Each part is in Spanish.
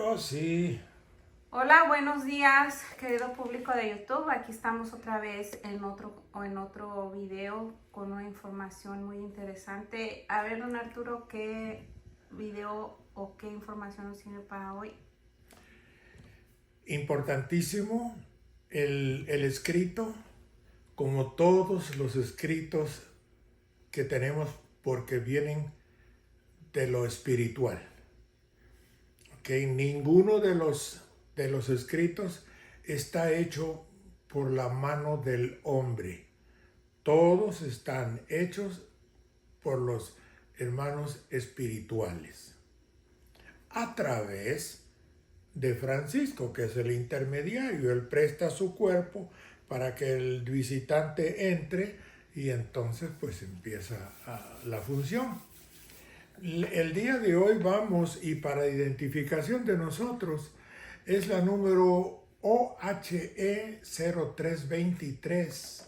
Oh, sí. Hola, buenos días, querido público de YouTube. Aquí estamos otra vez en otro video con una información muy interesante. A ver, don Arturo, ¿qué video o qué información nos tiene para hoy? Importantísimo el escrito, como todos los escritos que tenemos, porque vienen de lo espiritual. ¿Okay? Ninguno de los escritos está hecho por la mano del hombre. Todos están hechos por los hermanos espirituales a través de Francisco, que es el intermediario. Él presta su cuerpo para que el visitante entre y entonces pues empieza la función. El día de hoy vamos, y para identificación de nosotros, es la número OHE 0323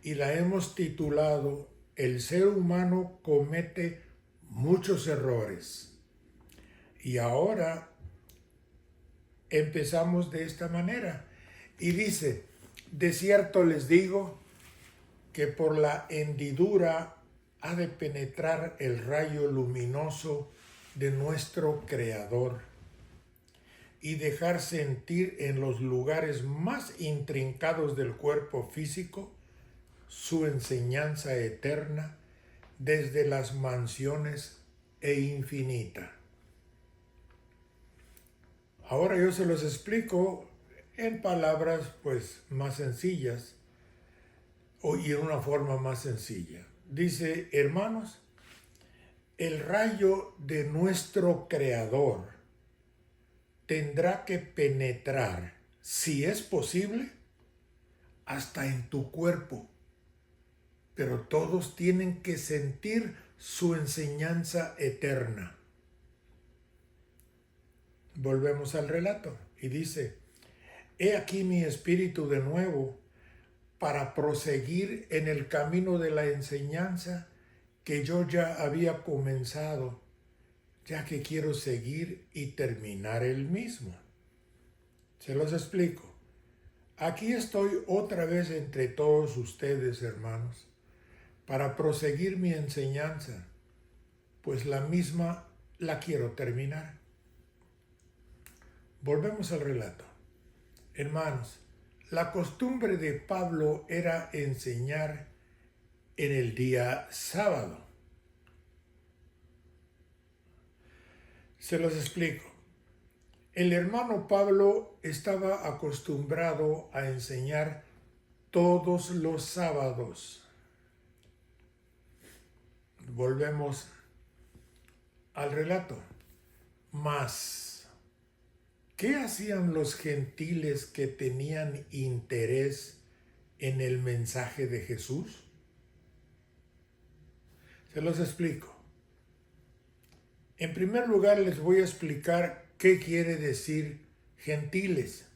y la hemos titulado El ser humano comete muchos errores. Y ahora empezamos de esta manera. Y dice, de cierto les digo que por la hendidura ha de penetrar el rayo luminoso de nuestro Creador y dejar sentir en los lugares más intrincados del cuerpo físico su enseñanza eterna desde las mansiones e infinita. Ahora yo se los explico en palabras pues más sencillas y en una forma más sencilla. Dice, hermanos, el rayo de nuestro Creador tendrá que penetrar, si es posible, hasta en tu cuerpo. Pero todos tienen que sentir su enseñanza eterna. Volvemos al relato y dice, he aquí mi espíritu de nuevo para proseguir en el camino de la enseñanza que yo ya había comenzado, ya que quiero seguir y terminar el mismo. Se los explico. Aquí estoy otra vez entre todos ustedes, hermanos, para proseguir mi enseñanza, pues la misma la quiero terminar. Volvemos al relato. Hermanos, la costumbre de Pablo era enseñar en el día sábado. Se los explico. El hermano Pablo estaba acostumbrado a enseñar todos los sábados. Volvemos al relato. Mas, ¿qué hacían los gentiles que tenían interés en el mensaje de Jesús? Se los explico. En primer lugar, les voy a explicar qué quiere decir gentiles.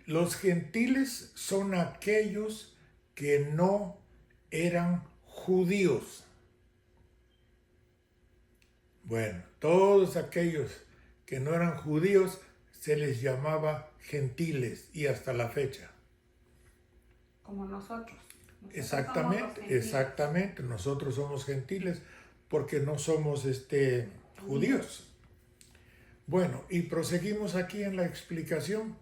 Los gentiles son aquellos que no eran judíos. Bueno, todos aquellos que no eran judíos se les llamaba gentiles y hasta la fecha. Como nosotros. Exactamente. Nosotros somos gentiles porque no somos judíos. Bueno, y proseguimos aquí en la explicación.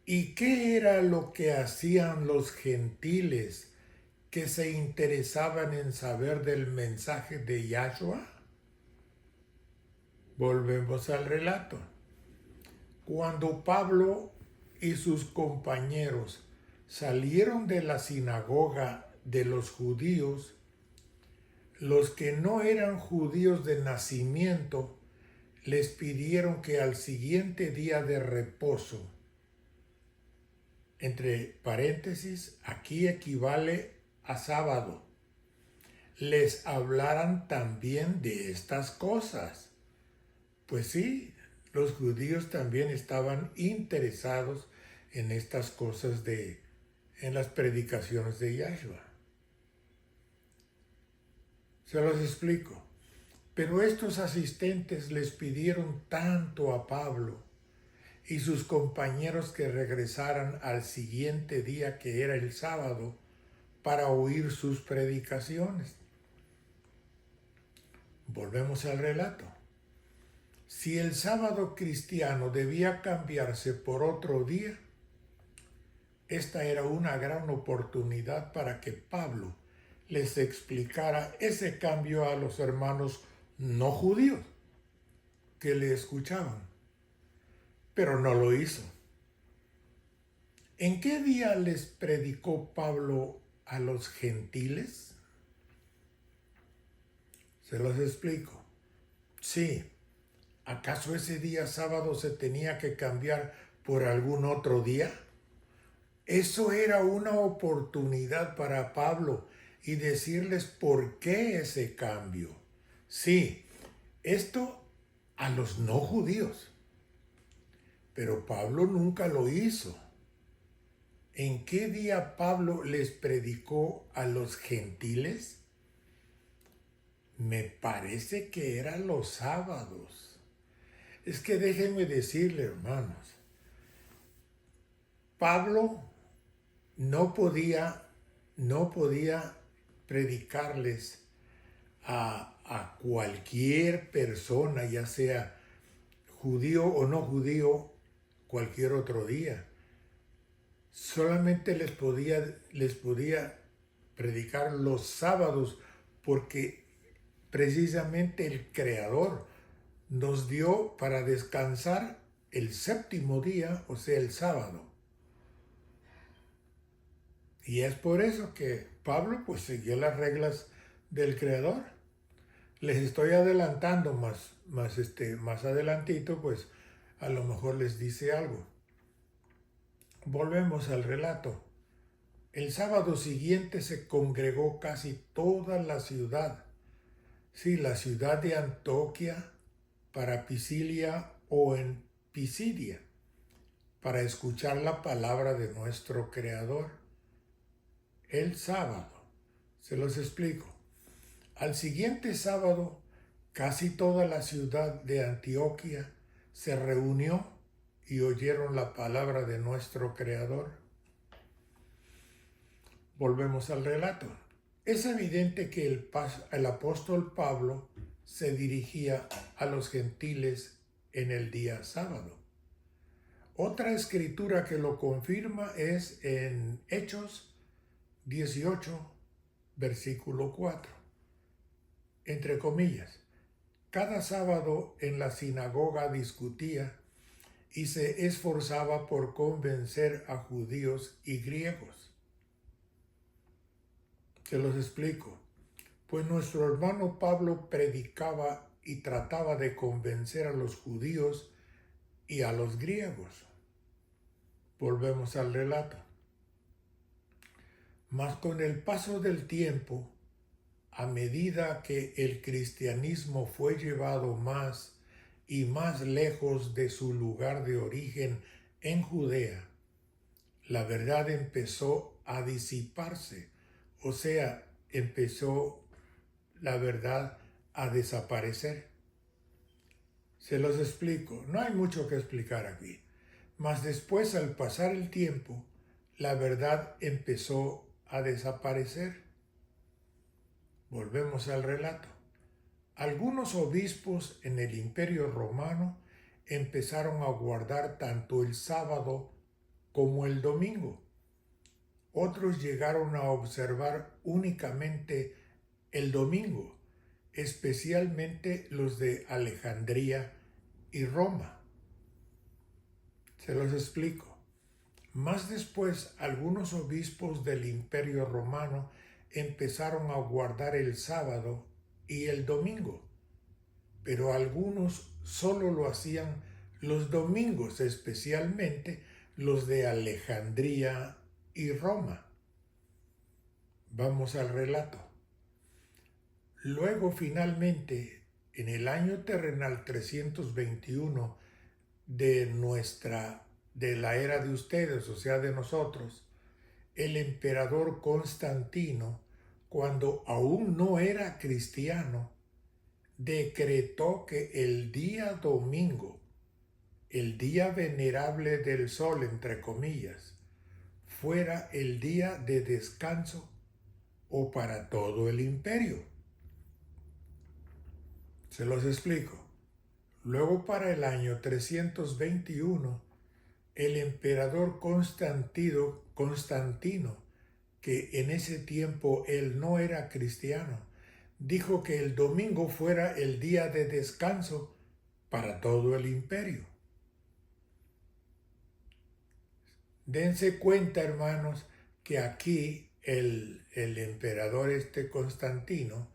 ¿Y qué era lo que hacían los gentiles que se interesaban en saber del mensaje de Yahshua? Volvemos al relato. Cuando Pablo y sus compañeros salieron de la sinagoga de los judíos, los que no eran judíos de nacimiento les pidieron que al siguiente día de reposo, entre paréntesis, aquí equivale a sábado, les hablaran también de estas cosas. Pues sí, los judíos también estaban interesados en estas cosas en las predicaciones de Yahshua. Se los explico. Pero estos asistentes les pidieron tanto a Pablo y sus compañeros que regresaran al siguiente día, que era el sábado, para oír sus predicaciones. Volvemos al relato. Si el sábado cristiano debía cambiarse por otro día, esta era una gran oportunidad para que Pablo les explicara ese cambio a los hermanos no judíos que le escuchaban, pero no lo hizo. ¿En qué día les predicó Pablo a los gentiles? Se los explico. Sí, ¿acaso ese día sábado se tenía que cambiar por algún otro día? Eso era una oportunidad para Pablo y decirles por qué ese cambio. Sí, esto a los no judíos, pero Pablo nunca lo hizo. ¿En qué día Pablo les predicó a los gentiles? Me parece que eran los sábados. Es que déjenme decirle, hermanos, Pablo no podía predicarles a cualquier persona, ya sea judío o no judío, cualquier otro día. Solamente les podía predicar los sábados, porque precisamente el Creador nos dio para descansar el séptimo día, o sea, el sábado. Y es por eso que Pablo pues siguió las reglas del Creador. Les estoy adelantando más adelantito, pues a lo mejor les dice algo. Volvemos al relato. El sábado siguiente se congregó casi toda la ciudad. Sí, la ciudad de Antioquía, para Pisidia o en Pisidia, para escuchar la palabra de nuestro Creador. El sábado, se los explico. Al siguiente sábado, casi toda la ciudad de Antioquía se reunió y oyeron la palabra de nuestro Creador. Volvemos al relato. Es evidente que el apóstol Pablo se dirigía a los gentiles en el día sábado. Otra escritura que lo confirma es en Hechos 18, versículo 4. Entre comillas, cada sábado en la sinagoga discutía y se esforzaba por convencer a judíos y griegos. Se los explico. Pues nuestro hermano Pablo predicaba y trataba de convencer a los judíos y a los griegos. Volvemos al relato. Mas con el paso del tiempo, a medida que el cristianismo fue llevado más y más lejos de su lugar de origen en Judea, la verdad empezó a disiparse, o sea, empezó la verdad a desaparecer. Se los explico, no hay mucho que explicar aquí, mas después, al pasar el tiempo, la verdad empezó a desaparecer. Volvemos al relato. Algunos obispos en el Imperio Romano empezaron a guardar tanto el sábado como el domingo. Otros llegaron a observar únicamente el domingo, especialmente los de Alejandría y Roma. Se los explico. Más después, algunos obispos del Imperio Romano empezaron a guardar el sábado y el domingo, pero algunos solo lo hacían los domingos, especialmente los de Alejandría y Roma. Vamos al relato. Luego, finalmente, en el año terrenal 321 de la era de ustedes, o sea, de nosotros, el emperador Constantino, cuando aún no era cristiano, decretó que el día domingo, el día venerable del sol, entre comillas, fuera el día de descanso o para todo el imperio. Se los explico. Luego, para el año 321, el emperador Constantino, que en ese tiempo él no era cristiano, dijo que el domingo fuera el día de descanso para todo el imperio. Dense cuenta, hermanos, que aquí el emperador Constantino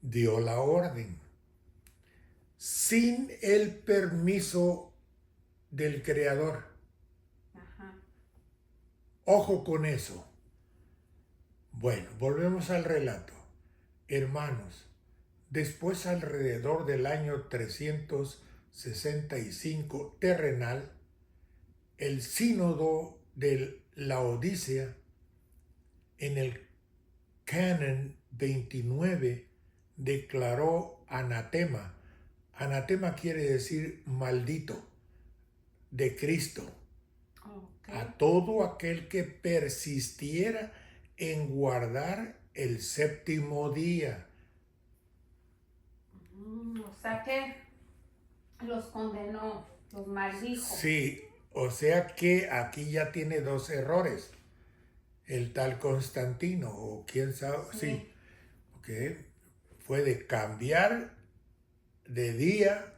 dio la orden sin el permiso del creador. Ajá. Ojo con eso. Bueno, volvemos al relato. Hermanos, después, alrededor del año 365 terrenal, el sínodo de Laodicea, en el canon 29, declaró anatema. Anatema quiere decir maldito de Cristo. Okay. A todo aquel que persistiera en guardar el séptimo día. O sea que los condenó, los maldijo. Sí, o sea que aquí ya tiene dos errores. El tal Constantino, o quién sabe, sí, okay, fue de cambiar de día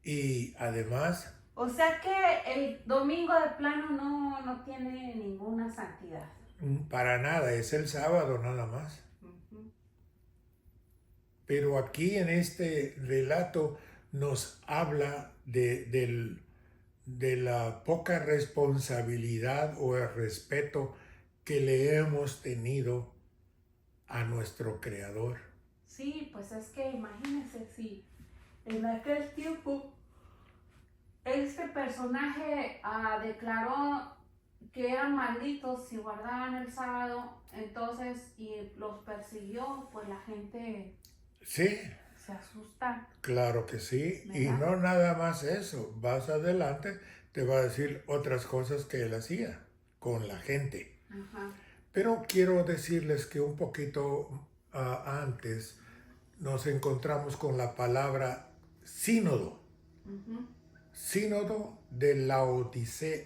y además... O sea que el domingo de plano no tiene ninguna santidad. Para nada, es el sábado nada más. Uh-huh. Pero aquí en este relato nos habla de la poca responsabilidad o el respeto que le hemos tenido a nuestro Creador. Sí, pues es que imagínense si en aquel tiempo este personaje declaró que eran malditos si guardaban el sábado, entonces, y los persiguió, pues la gente Sí, se asusta. claro que sí. ¿Verdad? Y no nada más eso. Más adelante te va a decir otras cosas que él hacía con la gente. Ajá. Pero quiero decirles que un poquito antes nos encontramos con la palabra sínodo. Uh-huh. Sínodo de Laodicea.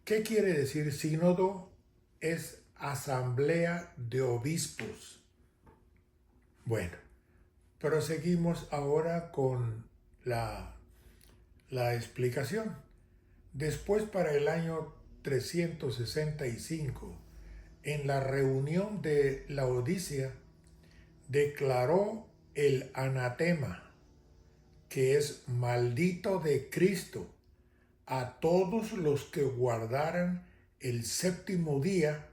¿Qué quiere decir sínodo? Es asamblea de obispos. Bueno, proseguimos ahora con la explicación. Después, para el año 365, en la reunión de Laodicea, declaró el anatema, que es maldito de Cristo, a todos los que guardaran el séptimo día,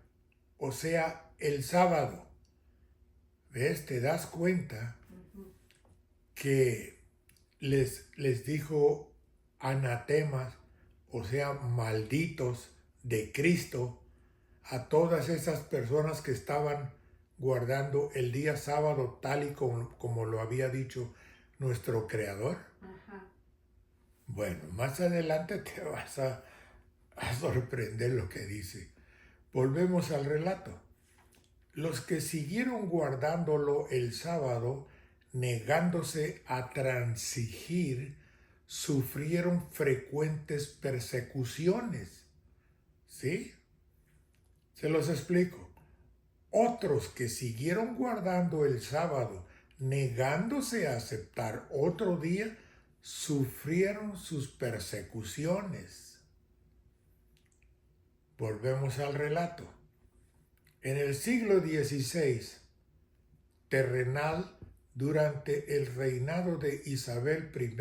o sea, el sábado. ¿Ves? Te das cuenta que les dijo anatemas, o sea, malditos de Cristo, a todas esas personas que estaban guardando el día sábado tal y como lo había dicho nuestro Creador. Ajá. Bueno, más adelante te vas a sorprender lo que dice. Volvemos al relato. Los que siguieron guardándolo el sábado, negándose a transigir, sufrieron frecuentes persecuciones. ¿Sí? Se los explico. Otros que siguieron guardando el sábado, negándose a aceptar otro día, sufrieron sus persecuciones. Volvemos al relato. En el siglo XVI, terrenal, durante el reinado de Isabel I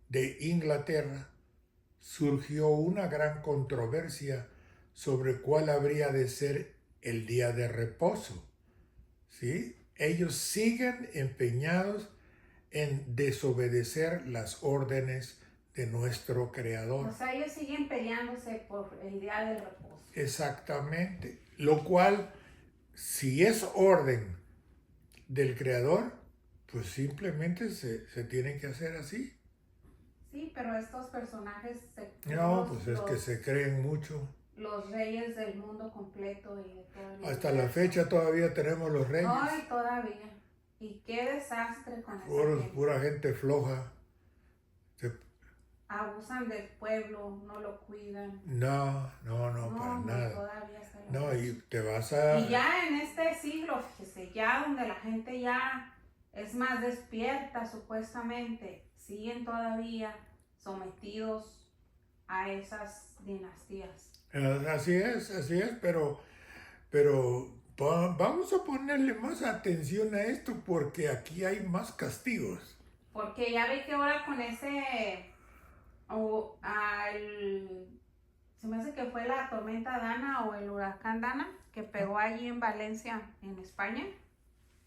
de Inglaterra, surgió una gran controversia sobre cuál habría de ser el día de reposo. ¿Sí? Ellos siguen empeñados en desobedecer las órdenes de nuestro Creador. O sea, ellos siguen peleándose por el día del reposo. Exactamente. Lo cual si es orden del Creador, pues simplemente se tiene que hacer así. Sí, pero estos personajes, No, pues es que se creen mucho. Los reyes del mundo completo y de todo el Hasta la universo. fecha todavía tenemos los reyes. Ay, todavía. Y qué desastre con esa gente. Pura gente floja. Abusan del pueblo, no lo cuidan. No, para nada. Todavía está No, y te vas a... Y ya en este siglo, fíjese, ya donde la gente ya es más despierta supuestamente, siguen todavía sometidos a esas dinastías. Así es, pero vamos a ponerle más atención a esto porque aquí hay más castigos. Porque ya ve que ahora con ese, se me hace que fue la tormenta Dana o el huracán Dana que pegó allí en Valencia, en España.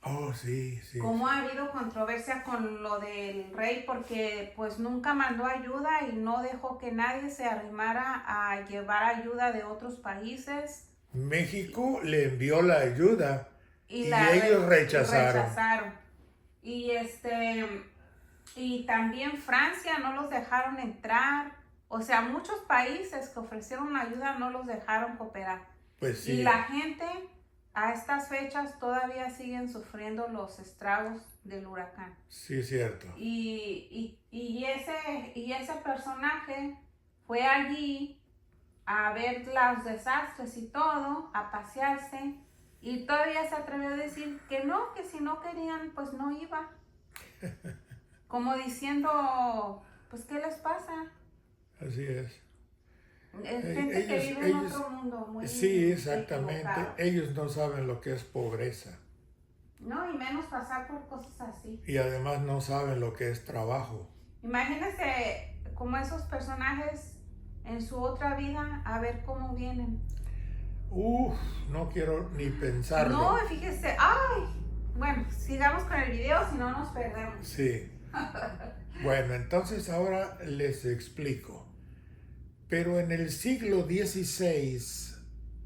Oh, sí. Cómo ha habido controversia con lo del rey porque pues nunca mandó ayuda y no dejó que nadie se arrimara a llevar ayuda de otros países. México le envió la ayuda y ellos rechazaron. Y también Francia no los dejaron entrar. O sea, muchos países que ofrecieron ayuda no los dejaron cooperar. Pues sí. Y la gente a estas fechas todavía siguen sufriendo los estragos del huracán. Sí, es cierto. Y ese personaje fue allí a ver los desastres y todo, a pasearse, y todavía se atrevió a decir que no, que si no querían, pues no iba. Como diciendo, pues, ¿qué les pasa? Así es. Es gente que vive en otro mundo muy sí, exactamente. equivocado. Ellos no saben lo que es pobreza. No, y menos pasar por cosas así. Y además no saben lo que es trabajo. Imagínense como esos personajes en su otra vida, a ver cómo vienen. No quiero ni pensarlo. No, fíjese, bueno, sigamos con el video, si no nos perdemos. Sí. Bueno, entonces ahora les explico. Pero en el siglo XVI,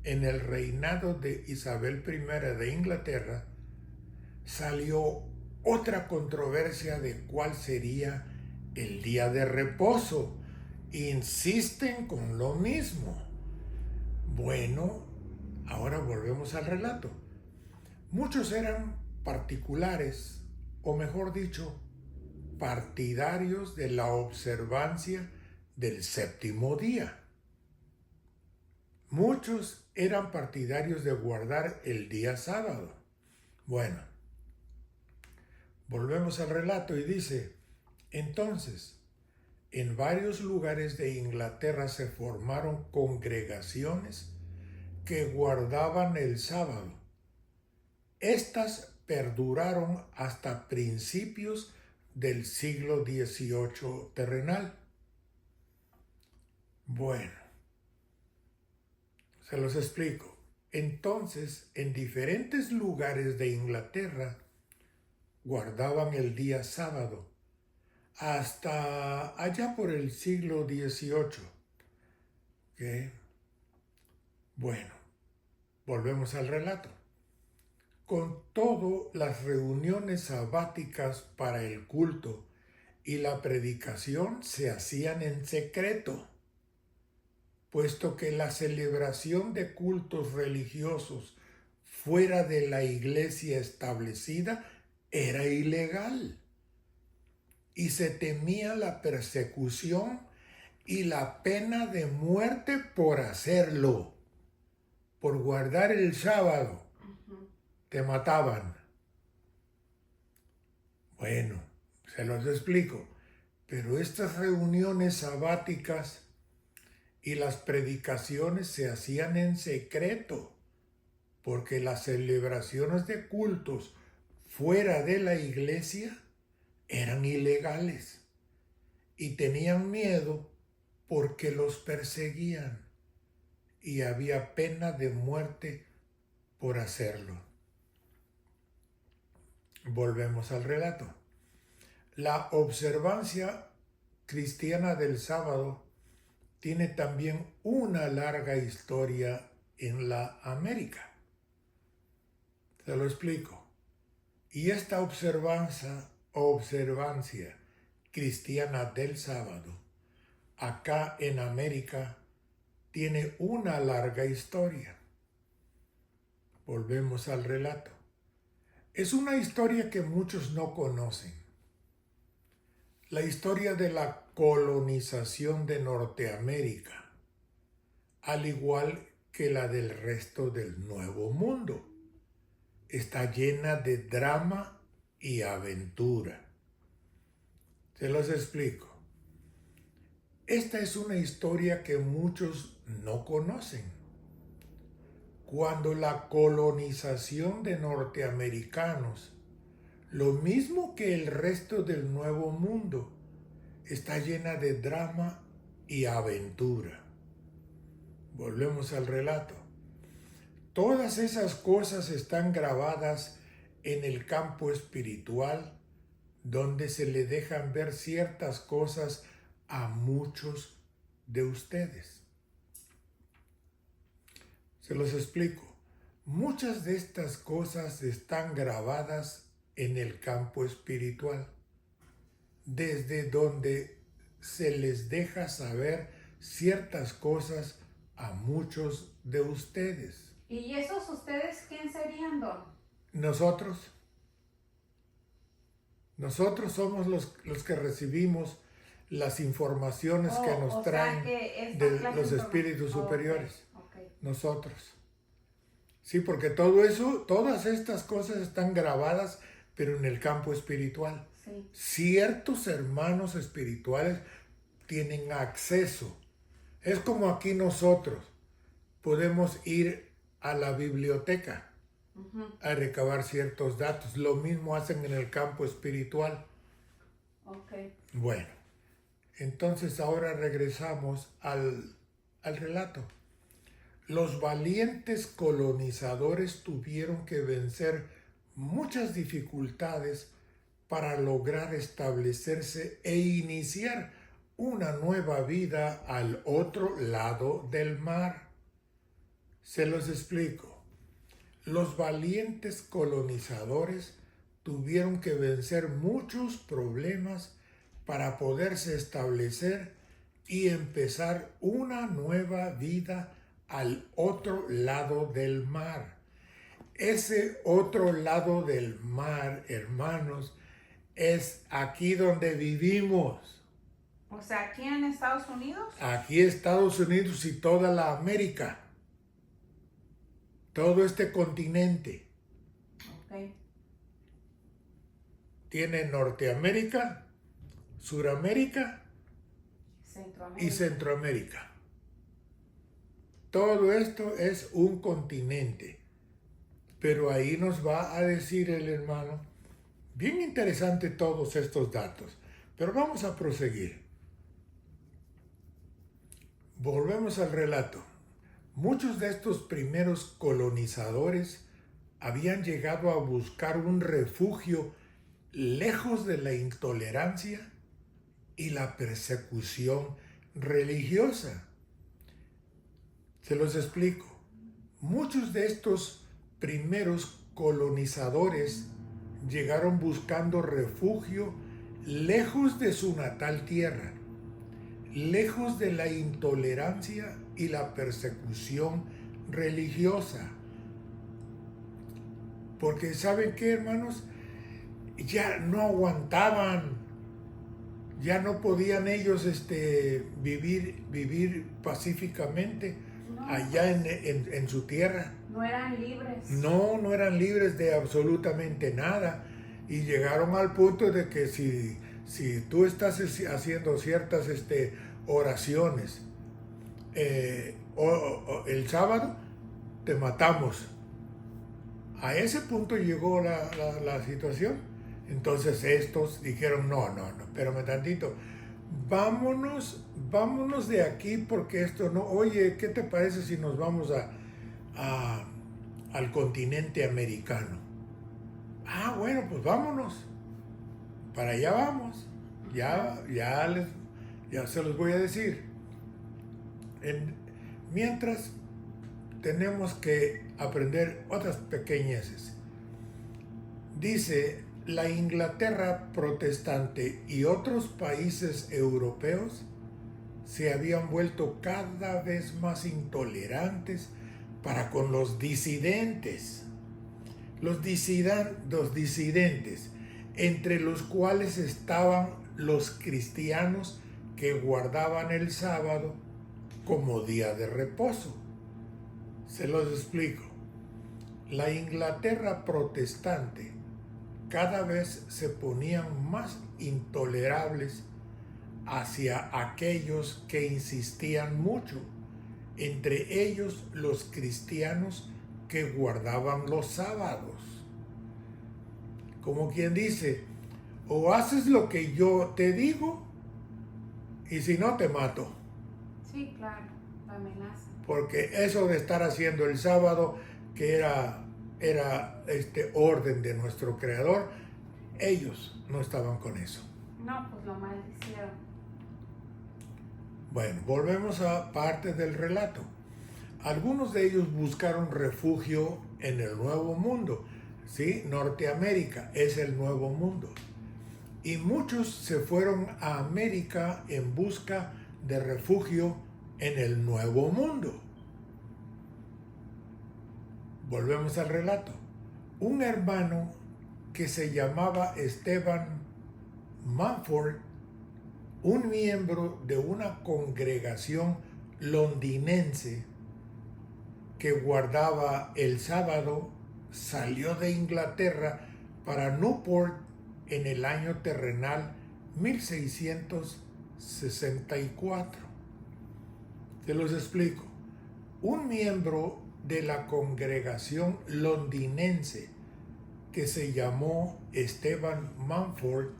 en el reinado de Isabel I de Inglaterra, salió otra controversia de cuál sería el día de reposo. Insisten con lo mismo. Bueno, ahora volvemos al relato. Muchos eran particulares, o mejor dicho, partidarios de la observancia del séptimo día. Muchos eran partidarios de guardar el día sábado. Bueno, volvemos al relato y dice, entonces, en varios lugares de Inglaterra se formaron congregaciones que guardaban el sábado. Estas perduraron hasta principios del siglo XVIII terrenal. Bueno, se los explico. Entonces, en diferentes lugares de Inglaterra guardaban el día sábado hasta allá por el siglo XVIII. ¿Okay? Bueno, volvemos al relato. Con todo, las reuniones sabáticas para el culto y la predicación se hacían en secreto, puesto que la celebración de cultos religiosos fuera de la iglesia establecida era ilegal y se temía la persecución y la pena de muerte por hacerlo, por guardar el sábado. Te mataban. Bueno, se los explico, pero estas reuniones sabáticas y las predicaciones se hacían en secreto, porque las celebraciones de cultos fuera de la iglesia eran ilegales y tenían miedo porque los perseguían y había pena de muerte por hacerlo. Volvemos al relato. La observancia cristiana del sábado tiene también una larga historia en la América. Se lo explico. Y esta observancia cristiana del sábado, acá en América, tiene una larga historia. Volvemos al relato. Es una historia que muchos no conocen. La historia de la colonización de Norteamérica, al igual que la del resto del Nuevo Mundo, está llena de drama y aventura. Se los explico. Esta es una historia que muchos no conocen. Cuando la colonización de norteamericanos, lo mismo que el resto del Nuevo Mundo, está llena de drama y aventura. Volvemos al relato. Todas esas cosas están grabadas en el campo espiritual, donde se le dejan ver ciertas cosas a muchos de ustedes. Se los explico. Muchas de estas cosas están grabadas en el campo espiritual, desde donde se les deja saber ciertas cosas a muchos de ustedes. ¿Y esos ustedes quién serían, Don? Nosotros somos los que recibimos las informaciones que nos traen de los espíritus superiores. Okay. Nosotros. Sí, porque todo eso, todas estas cosas están grabadas, pero en el campo espiritual. Sí. Ciertos hermanos espirituales tienen acceso. Es como aquí nosotros podemos ir a la biblioteca a recabar ciertos datos. Lo mismo hacen en el campo espiritual. Okay. Bueno, entonces ahora regresamos al relato. Los valientes colonizadores tuvieron que vencer muchas dificultades para lograr establecerse e iniciar una nueva vida al otro lado del mar. Se los explico. Los valientes colonizadores tuvieron que vencer muchos problemas para poderse establecer y empezar una nueva vida al otro lado del mar. Ese otro lado del mar, hermanos, es aquí donde vivimos. O sea, ¿aquí en Estados Unidos? Aquí Estados Unidos y toda la América. Todo este continente. Okay. Tiene Norteamérica, Suramérica y Centroamérica. Todo esto es un continente. Pero ahí nos va a decir el hermano, bien interesante todos estos datos, pero vamos a proseguir. Volvemos al relato. Muchos de estos primeros colonizadores habían llegado a buscar un refugio lejos de la intolerancia y la persecución religiosa. Se los explico. Muchos de estos primeros colonizadores llegaron buscando refugio lejos de su natal tierra, lejos de la intolerancia y la persecución religiosa. Porque ¿saben qué, hermanos? Ya no aguantaban, ya no podían ellos vivir pacíficamente allá en su tierra. No eran libres. No eran libres de absolutamente nada. Y llegaron al punto de que si tú estás haciendo ciertas oraciones el sábado, te matamos. A ese punto llegó la situación. Entonces estos dijeron, no, espérame tantito. Vámonos de aquí porque esto no... Oye, ¿qué te parece si nos vamos al continente americano? Ah, bueno, pues vámonos. Para allá vamos. Ya se los voy a decir. Mientras tenemos que aprender otras pequeñeces. Dice, la Inglaterra protestante y otros países europeos se habían vuelto cada vez más intolerantes para con los disidentes. Los disidentes, entre los cuales estaban los cristianos que guardaban el sábado como día de reposo. Se los explico. La Inglaterra protestante cada vez se ponían más intolerables hacia aquellos que insistían mucho, entre ellos los cristianos que guardaban los sábados. Como quien dice, o haces lo que yo te digo, y si no te mato. Sí, claro, la amenaza. Porque eso de estar haciendo el sábado, que era orden de nuestro Creador, ellos no estaban con eso. No, pues lo maldicieron. Bueno, volvemos a parte del relato. Algunos de ellos buscaron refugio en el Nuevo Mundo. ¿Sí? Norteamérica es el Nuevo Mundo. Y muchos se fueron a América en busca de refugio en el Nuevo Mundo. Volvemos al relato. Un hermano que se llamaba Esteban Mumford, un miembro de una congregación londinense que guardaba el sábado, salió de Inglaterra para Newport en el año terrenal 1664. Te los explico. Un miembro de la congregación londinense que se llamó Esteban Mumford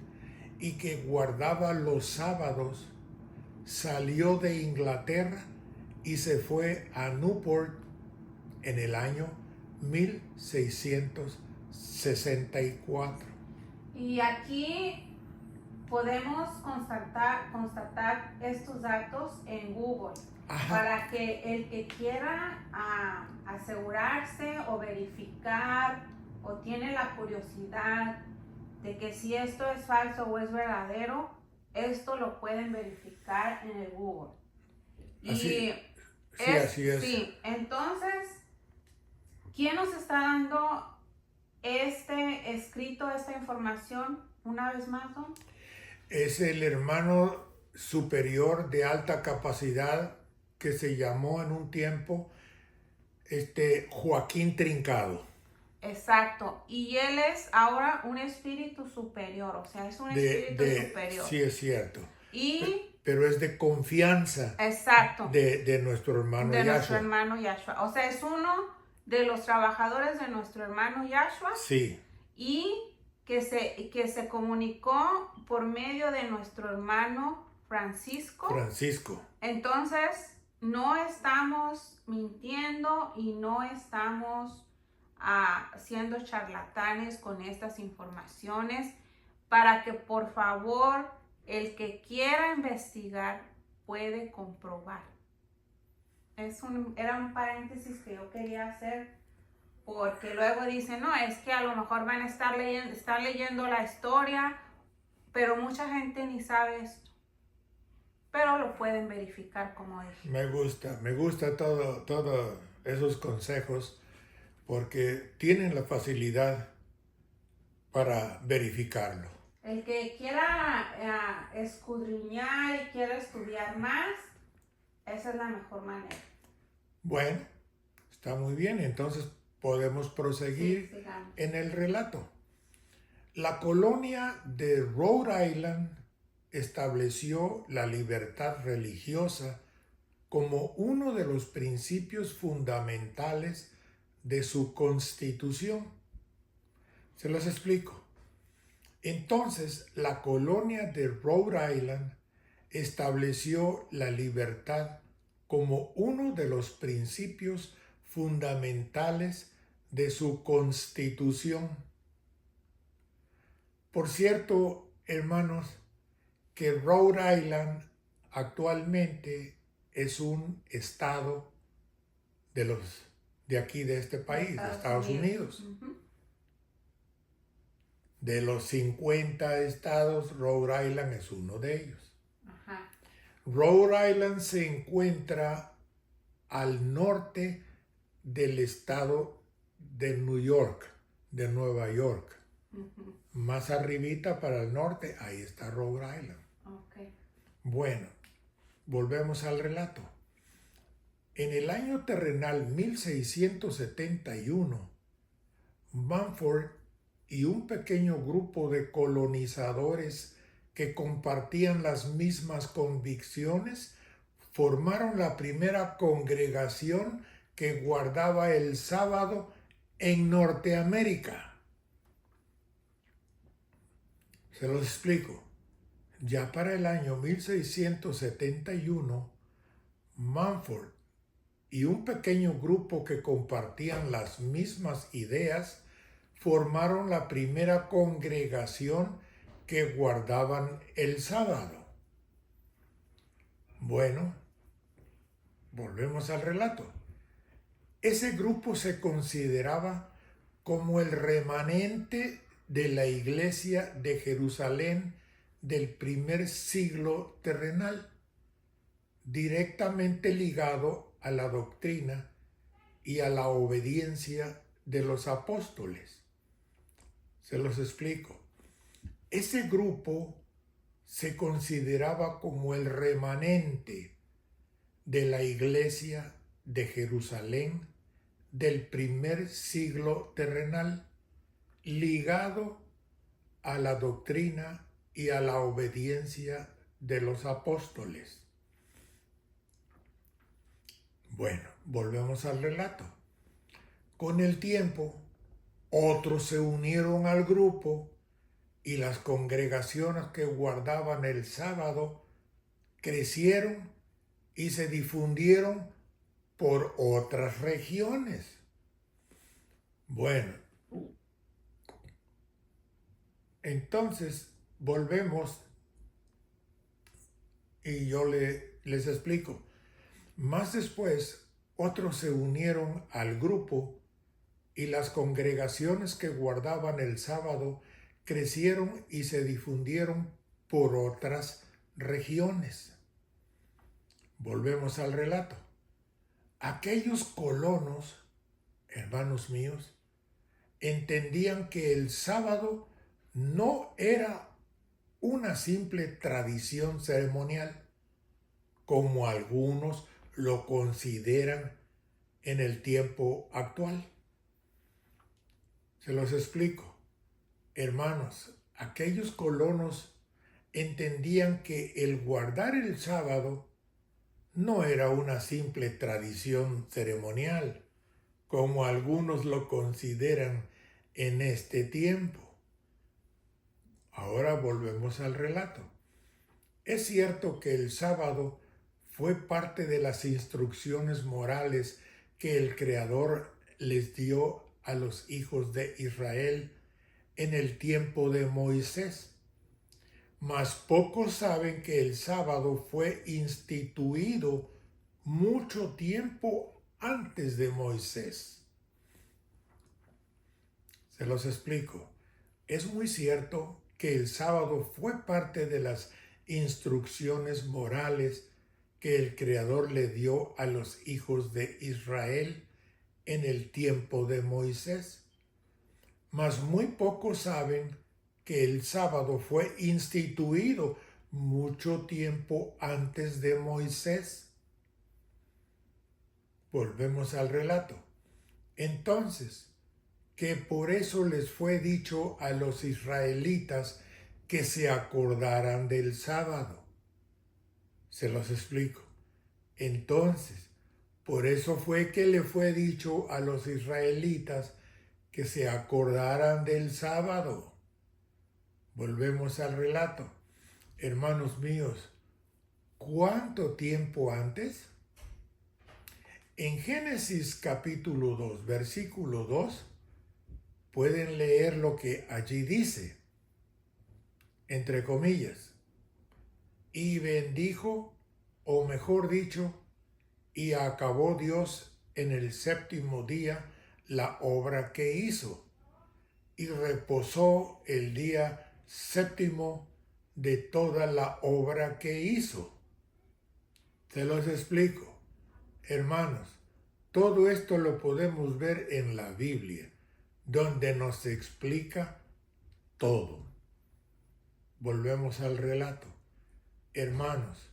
y que guardaba los sábados, salió de Inglaterra y se fue a Newport en el año 1664. Y aquí podemos constatar estos datos en Google. Ajá. Para que el que quiera asegurarse o verificar o tiene la curiosidad de que si esto es falso o es verdadero, esto lo pueden verificar en el Google. Así es. Sí, entonces, ¿quién nos está dando este escrito, esta información una vez más, Don? Es el hermano superior de alta capacidad que se llamó en un tiempo Joaquín Trincado. Exacto, y él es ahora un espíritu superior, o sea, es un espíritu superior. Sí, es cierto. Y pero es de confianza. Exacto. De nuestro hermano Yahshua. Nuestro hermano Yahshua. O sea, es uno de los trabajadores de nuestro hermano Yahshua. Sí. Y que se comunicó por medio de nuestro hermano Francisco. Entonces, no estamos mintiendo y no estamos siendo charlatanes con estas informaciones, para que por favor el que quiera investigar puede comprobar. Era un paréntesis que yo quería hacer, porque luego dicen, no, es que a lo mejor van a estar leyendo la historia, pero mucha gente ni sabe esto. Pero lo pueden verificar, como dije. Me gusta todo esos consejos, porque tienen la facilidad para verificarlo. El que quiera escudriñar y quiera estudiar más, esa es la mejor manera. Bueno, está muy bien, entonces podemos proseguir en el relato. La colonia de Rhode Island estableció la libertad religiosa como uno de los principios fundamentales de su constitución. Se los explico. Entonces, la colonia de Rhode Island estableció la libertad como uno de los principios fundamentales de su constitución. Por cierto, hermanos, que Rhode Island actualmente es un estado de aquí, de este país, de Estados Unidos. Uh-huh. De los 50 estados, Rhode Island es uno de ellos. Ajá. Rhode Island se encuentra al norte del estado de New York, de Nueva York. Ujú. Más arribita para el norte, ahí está Rhode Island. Ok. Bueno, volvemos al relato. En el año terrenal 1671, Mumford y un pequeño grupo de colonizadores que compartían las mismas convicciones formaron la primera congregación que guardaba el sábado en Norteamérica. Se los explico. Ya para el año 1671, Mumford y un pequeño grupo que compartían las mismas ideas formaron la primera congregación que guardaban el sábado. Bueno, volvemos al relato. Ese grupo se consideraba como el remanente de la iglesia de Jerusalén del primer siglo terrenal, directamente ligado a la doctrina y a la obediencia de los apóstoles. Se los explico. Ese grupo se consideraba como el remanente de la iglesia de Jerusalén del primer siglo terrenal, ligado a la doctrina y a la obediencia de los apóstoles. Bueno, volvemos al relato. Con el tiempo, otros se unieron al grupo y las congregaciones que guardaban el sábado crecieron y se difundieron por otras regiones. Bueno, entonces volvemos y yo les explico. Más después, otros se unieron al grupo y las congregaciones que guardaban el sábado crecieron y se difundieron por otras regiones. Volvemos al relato. Aquellos colonos, hermanos míos, entendían que el sábado no era una simple tradición ceremonial, como algunos lo consideran en el tiempo actual. Se los explico. Hermanos, aquellos colonos entendían que el guardar el sábado no era una simple tradición ceremonial, como algunos lo consideran en este tiempo. Ahora volvemos al relato. Es cierto que el sábado fue parte de las instrucciones morales que el Creador les dio a los hijos de Israel en el tiempo de Moisés. Mas pocos saben que el sábado fue instituido mucho tiempo antes de Moisés. Se los explico. Es muy cierto que el sábado fue parte de las instrucciones morales que el Creador le dio a los hijos de Israel en el tiempo de Moisés. Mas muy pocos saben que el sábado fue instituido mucho tiempo antes de Moisés. Volvemos al relato. Entonces, que por eso les fue dicho a los israelitas que se acordaran del sábado. Se los explico. Entonces, por eso fue que le fue dicho a los israelitas que se acordaran del sábado. Volvemos al relato. Hermanos míos, ¿cuánto tiempo antes? En Génesis capítulo 2, versículo 2, pueden leer lo que allí dice, entre comillas, y bendijo, o mejor dicho, y acabó Dios en el séptimo día la obra que hizo, y reposó el día séptimo de toda la obra que hizo. Se los explico. Hermanos, todo esto lo podemos ver en la Biblia, donde nos explica todo. Volvemos al relato. Hermanos,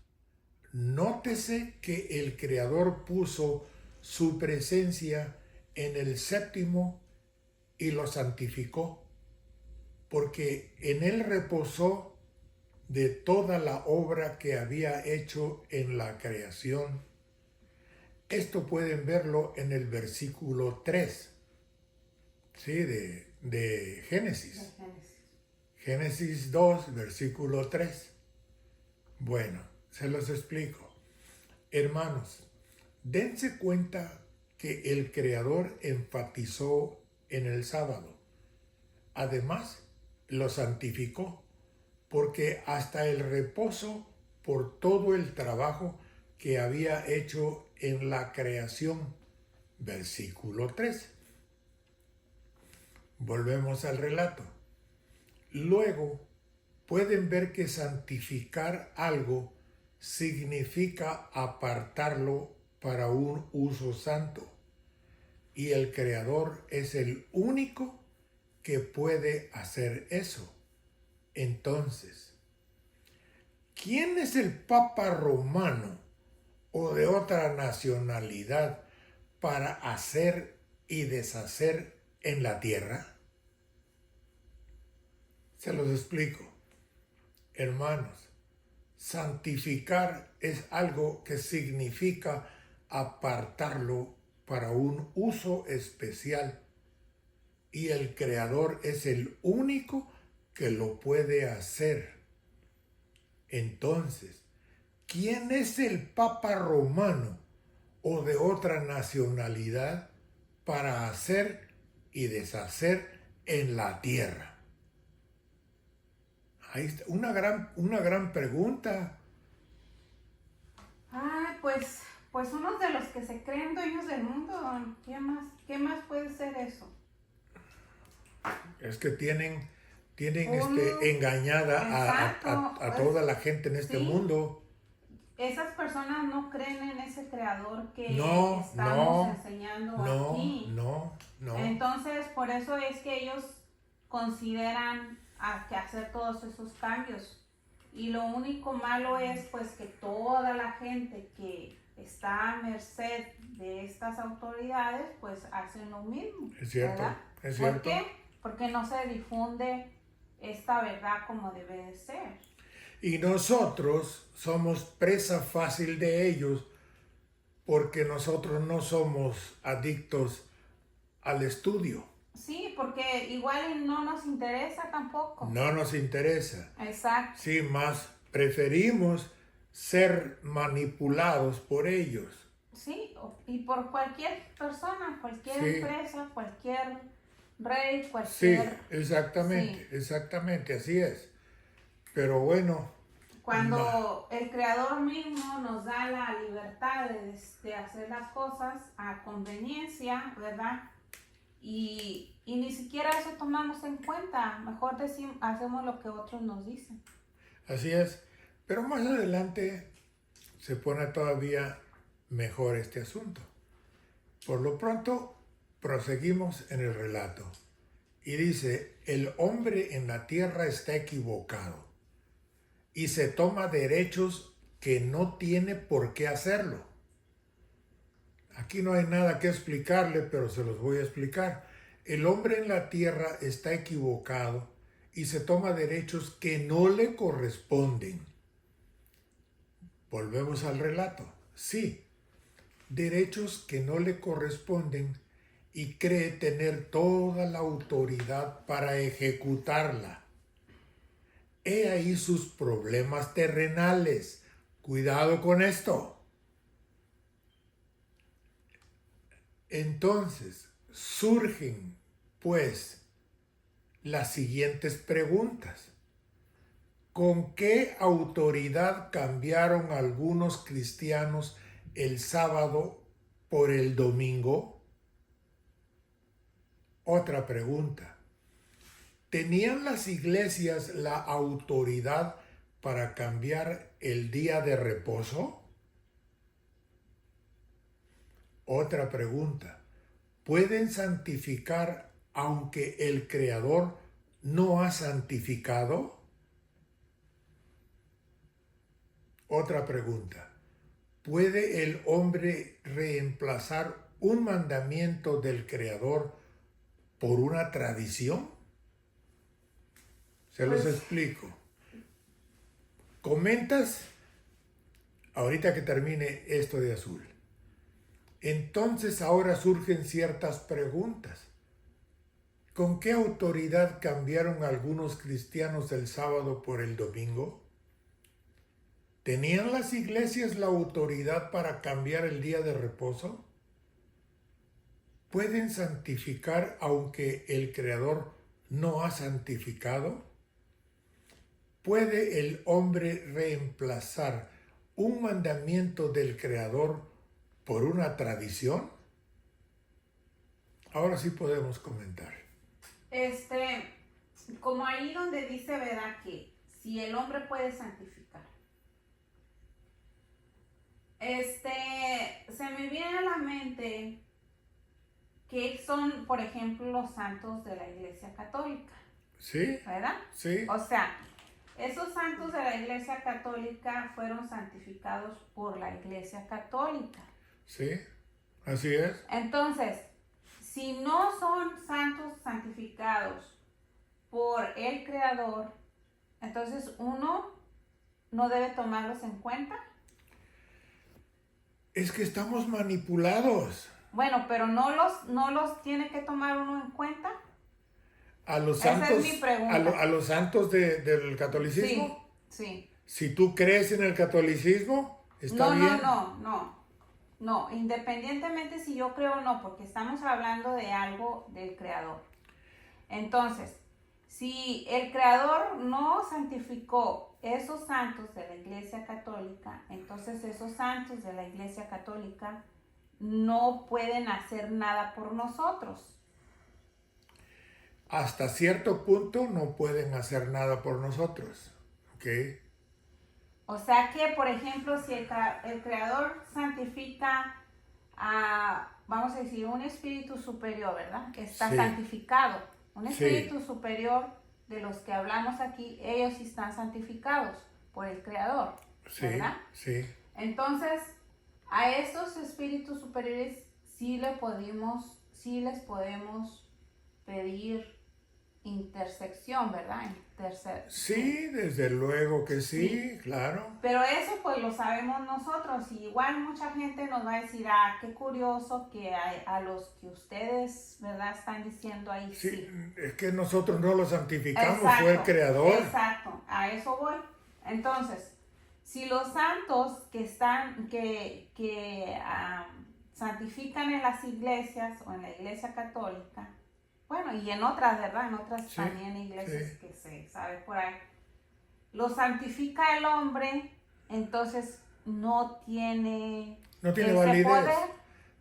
nótese que el Creador puso su presencia en el séptimo y lo santificó, porque en él reposó de toda la obra que había hecho en la creación. Esto pueden verlo en el versículo 3, ¿sí? de Génesis. Génesis 2, versículo 3. Bueno, se los explico. Hermanos, dense cuenta que el Creador enfatizó en el sábado. Además, lo santificó, porque hasta el reposo por todo el trabajo que había hecho en la creación. Versículo 3. Volvemos al relato. Luego, pueden ver que santificar algo significa apartarlo para un uso santo. Y el Creador es el único que puede hacer eso. Entonces, ¿quién es el Papa romano o de otra nacionalidad para hacer y deshacer en la tierra? Se los explico. Hermanos, santificar es algo que significa apartarlo para un uso especial, y el Creador es el único que lo puede hacer. Entonces, ¿quién es el Papa romano o de otra nacionalidad para hacer y deshacer en la tierra? Ahí está, una gran pregunta. Pues unos de los que se creen dueños del mundo. ¿Qué más puede ser eso? Es que tienen engañada a toda la gente en este mundo. Esas personas no creen en ese Creador que No, estamos enseñando aquí. No. Entonces, por eso es que ellos consideran que hacer todos esos cambios. Y lo único malo es pues que toda la gente que está a merced de estas autoridades pues hacen lo mismo. Es cierto, ¿verdad? es cierto. ¿Por qué? Porque no se difunde esta verdad como debe de ser. Y nosotros somos presa fácil de ellos porque nosotros no somos adictos al estudio. Sí, porque igual no nos interesa tampoco. No nos interesa. Exacto. Sí, más preferimos ser manipulados por ellos. Sí, y por cualquier persona, cualquier empresa, cualquier rey, cualquier... Sí, exactamente, así es. Pero bueno... Cuando el Creador mismo nos da la libertad de hacer las cosas a conveniencia, ¿verdad? Y ni siquiera eso tomamos en cuenta. Mejor hacemos lo que otros nos dicen. Así es. Pero más adelante se pone todavía mejor este asunto. Por lo pronto, proseguimos en el relato. Y dice, el hombre en la tierra está equivocado y se toma derechos que no tiene por qué hacerlo. Aquí no hay nada que explicarle, pero se los voy a explicar. El hombre en la tierra está equivocado y se toma derechos que no le corresponden. Volvemos al relato. Sí, derechos que no le corresponden y cree tener toda la autoridad para ejecutarla. He ahí sus problemas terrenales. Cuidado con esto. Entonces, surgen, pues, las siguientes preguntas. ¿Con qué autoridad cambiaron algunos cristianos el sábado por el domingo? Otra pregunta. ¿tenían las iglesias la autoridad para cambiar el día de reposo? Otra pregunta. ¿Pueden santificar aunque el Creador no ha santificado? Otra pregunta. ¿Puede el hombre reemplazar un mandamiento del Creador por una tradición? Se los explico. Comentas ahorita que termine esto de azul. Entonces ahora surgen ciertas preguntas. ¿Con qué autoridad cambiaron algunos cristianos el sábado por el domingo? ¿Tenían las iglesias la autoridad para cambiar el día de reposo? ¿Pueden santificar aunque el Creador no ha santificado? ¿Puede el hombre reemplazar un mandamiento del Creador por una tradición? Ahora sí podemos comentar. Como ahí donde dice, ¿verdad? Que si el hombre puede santificar. Se me viene a la mente que son, por ejemplo, los santos de la Iglesia Católica. ¿Sí? ¿Verdad? Sí. O sea, esos santos de la Iglesia Católica fueron santificados por la Iglesia Católica. Sí, así es. Entonces, si no son santos santificados por el Creador, entonces uno no debe tomarlos en cuenta. Es que estamos manipulados. Bueno, pero no los tiene que tomar uno en cuenta. A los Esa santos, es mi pregunta. a los santos del catolicismo. Sí. Si tú crees en el catolicismo, está bien. No, independientemente si yo creo o no, porque estamos hablando de algo del Creador. Entonces, si el Creador no santificó esos santos de la Iglesia Católica, entonces esos santos de la Iglesia Católica no pueden hacer nada por nosotros. Hasta cierto punto no pueden hacer nada por nosotros. ¿Ok? O sea que, por ejemplo, si el Creador santifica a, vamos a decir, un espíritu superior, ¿verdad? Que está santificado. Un espíritu superior de los que hablamos aquí, ellos sí están santificados por el Creador, ¿verdad? Sí. Entonces, a esos espíritus superiores sí les podemos pedir intersección, ¿verdad? Sí, desde luego que sí, claro. Pero eso pues lo sabemos nosotros, y igual mucha gente nos va a decir, qué curioso que a los que ustedes, ¿verdad?, están diciendo ahí sí. Es que nosotros no lo santificamos, exacto, fue el Creador. Exacto, a eso voy. Entonces, si los santos que santifican en las iglesias o en la Iglesia Católica, bueno, y en otras, ¿verdad? En otras también iglesias que se sabe por ahí. Lo santifica el hombre, entonces no tiene validez. Poder.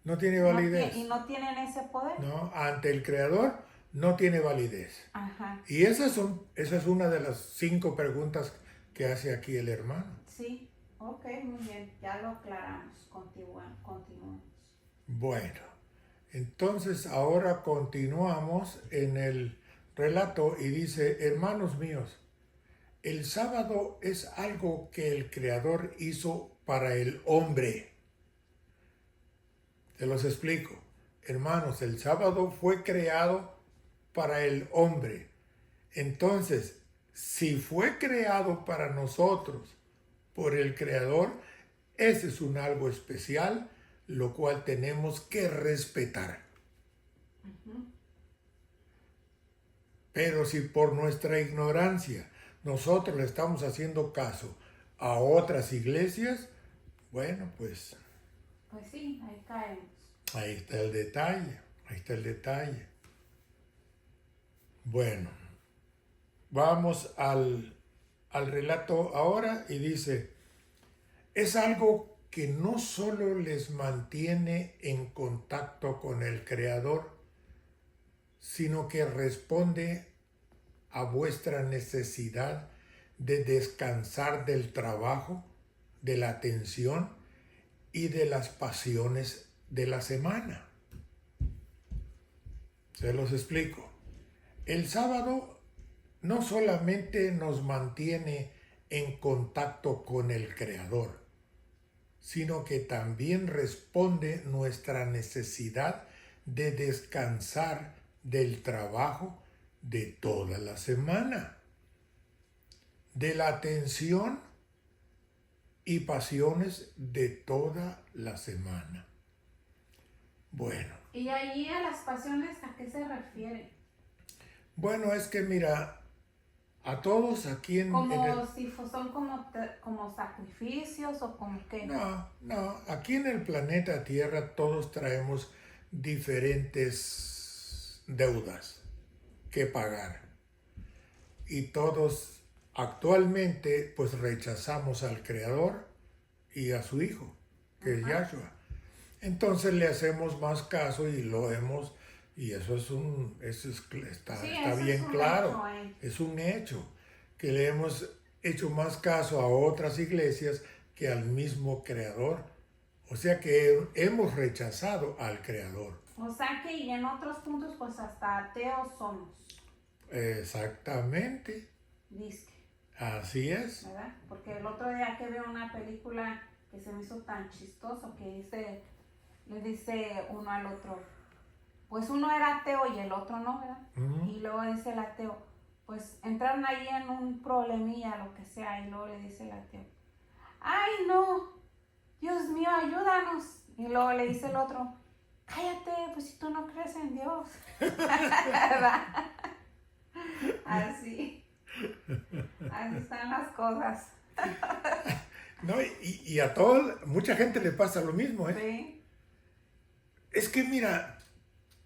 No tiene validez. Y no tienen ese poder. No, ante el Creador no tiene validez. Ajá. Y esa es una de las 5 preguntas que hace aquí el hermano. Sí, ok, muy bien, ya lo aclaramos. Continuamos. Bueno. Entonces ahora continuamos en el relato y dice, hermanos míos, el sábado es algo que el Creador hizo para el hombre. Te los explico. Hermanos, el sábado fue creado para el hombre. Entonces, si fue creado para nosotros por el Creador, ese es un algo especial, lo cual tenemos que respetar. Pero si por nuestra ignorancia nosotros le estamos haciendo caso a otras iglesias, bueno, pues... Pues sí, ahí caemos. Ahí está el detalle. Bueno, vamos al relato ahora y dice, es algo que no solo les mantiene en contacto con el Creador, sino que responde a vuestra necesidad de descansar del trabajo, de la tensión y de las pasiones de la semana. Se los explico. El sábado no solamente nos mantiene en contacto con el Creador, sino que también responde nuestra necesidad de descansar del trabajo de toda la semana, de la tensión y pasiones de toda la semana. Bueno. ¿Y allí a las pasiones a qué se refiere? Bueno, es que mira, a todos aquí Como si son como sacrificios o como qué. No, aquí en el planeta Tierra todos traemos diferentes deudas que pagar. Y todos actualmente pues rechazamos al Creador y a su Hijo, que es Yahshua. Entonces le hacemos más caso y lo hemos, y está bien claro, es un hecho, que le hemos hecho más caso a otras iglesias que al mismo Creador. O sea que hemos rechazado al Creador. O sea que y en otros puntos pues hasta ateos somos. Exactamente. Dice. Así es. ¿Verdad? Porque el otro día que veo una película que se me hizo tan chistoso que le dice uno al otro, pues uno era ateo y el otro no, ¿verdad? Y luego dice el ateo, pues entraron ahí en un problemilla, lo que sea, y luego le dice el ateo, ¡ay no! Dios mío, ayúdanos. Y luego le dice el otro, cállate, pues si tú no crees en Dios. ¿Verdad? Así están las cosas. No, y a mucha gente le pasa lo mismo, ¿eh? Sí. Es que mira,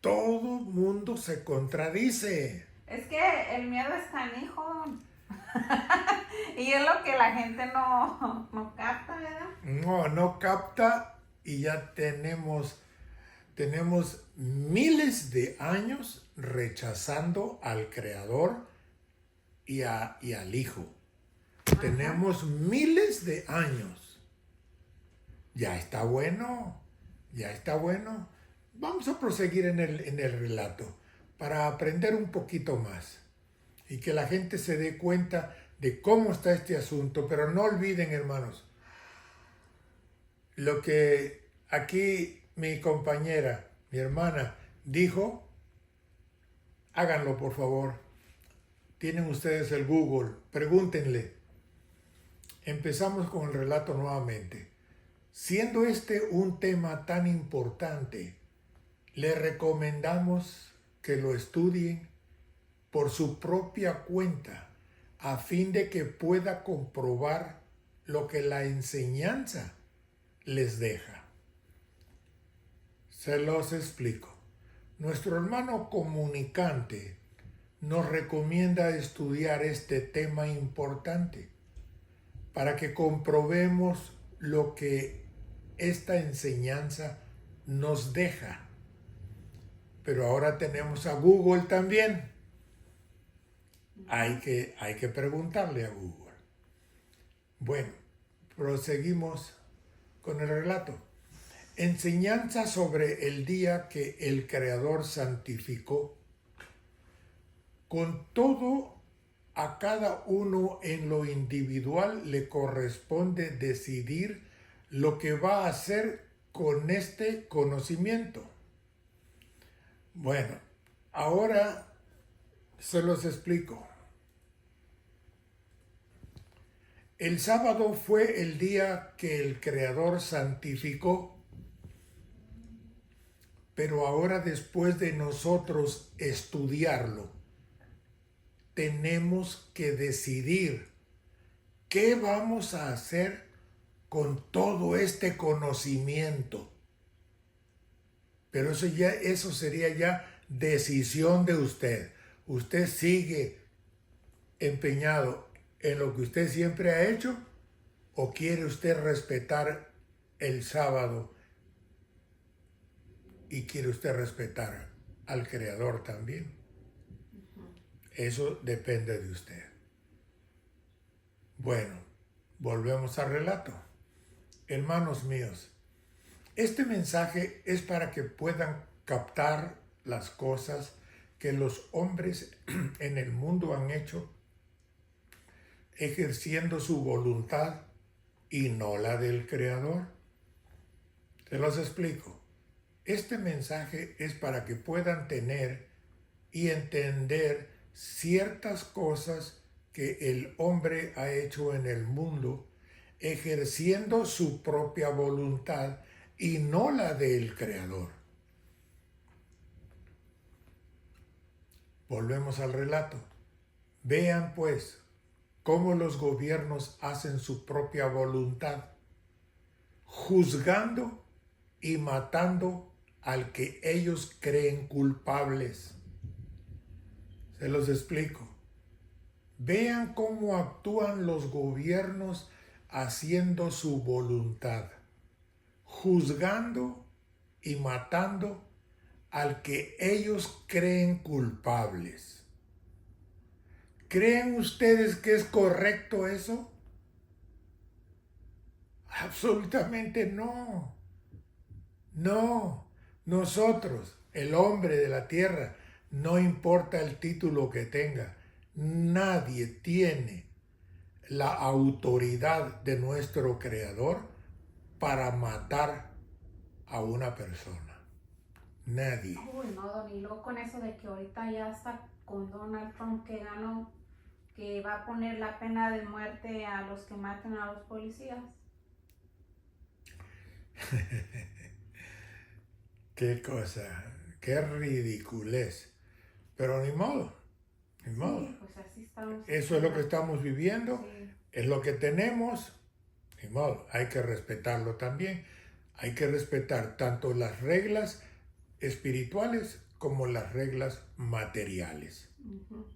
todo mundo se contradice. Es que el miedo es canijo. Y es lo que la gente no capta, ¿verdad? No capta, y ya tenemos miles de años rechazando al Creador y al Hijo. Ajá. Tenemos miles de años. Ya está bueno. Vamos a proseguir en el relato para aprender un poquito más y que la gente se dé cuenta de cómo está este asunto. Pero no olviden, hermanos, lo que aquí mi compañera, mi hermana, dijo. Háganlo, por favor. Tienen ustedes el Google, pregúntenle. Empezamos con el relato nuevamente. Siendo este un tema tan importante, le recomendamos que lo estudien por su propia cuenta, a fin de que pueda comprobar lo que la enseñanza les deja. Se los explico. Nuestro hermano comunicante nos recomienda estudiar este tema importante para que comprobemos lo que esta enseñanza nos deja. Pero ahora tenemos a Google también. Hay que preguntarle a Google. Bueno, proseguimos con el relato. Enseñanza sobre el día que el Creador santificó. Con todo, a cada uno en lo individual le corresponde decidir lo que va a hacer con este conocimiento. Bueno, ahora se los explico. El sábado fue el día que el Creador santificó, pero ahora después de nosotros estudiarlo, tenemos que decidir qué vamos a hacer con todo este conocimiento. Pero eso sería ya decisión de usted. ¿Usted sigue empeñado en lo que usted siempre ha hecho o quiere usted respetar el sábado y quiere usted respetar al Creador también? Eso depende de usted. Bueno, volvemos al relato. Hermanos míos, este mensaje es para que puedan captar las cosas que los hombres en el mundo han hecho, ejerciendo su voluntad y no la del Creador. Se los explico. Este mensaje es para que puedan tener y entender ciertas cosas que el hombre ha hecho en el mundo, ejerciendo su propia voluntad y no la del Creador. Volvemos al relato. Vean pues cómo los gobiernos hacen su propia voluntad, juzgando y matando al que ellos creen culpables. Se los explico. Vean cómo actúan los gobiernos haciendo su voluntad, juzgando y matando al que ellos creen culpables. ¿Creen ustedes que es correcto eso? Absolutamente no. No. Nosotros, el hombre de la tierra, no importa el título que tenga, nadie tiene la autoridad de nuestro Creador para matar a una persona. Nadie. Uy, no, Don, y luego con eso de que ahorita ya está con Donald Trump que ganó, que va a poner la pena de muerte a los que maten a los policías. Qué cosa, qué ridiculez. Pero ni modo, ni modo. Sí, pues así estamos. Eso es lo que estamos viviendo, Sí. es lo que tenemos, ni modo. Hay que respetarlo también. Hay que respetar tanto las reglas espirituales como las reglas materiales. Uh-huh.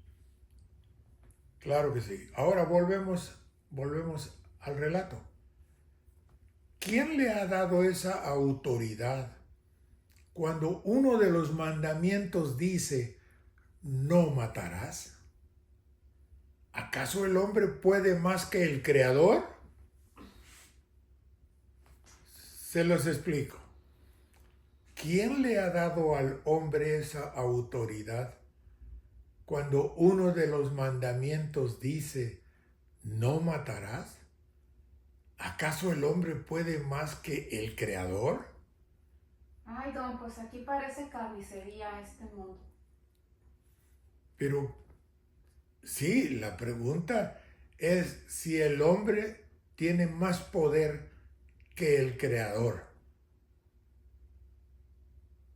Claro que sí. Ahora volvemos al relato. ¿Quién le ha dado esa autoridad cuando uno de los mandamientos dice, no matarás? ¿Acaso el hombre puede más que el Creador? Se los explico. ¿Quién le ha dado al hombre esa autoridad cuando uno de los mandamientos dice, no matarás? ¿Acaso el hombre puede más que el Creador? Ay, Don, pues aquí parece carnicería este mundo. Pero sí, la pregunta es si el hombre tiene más poder que el Creador.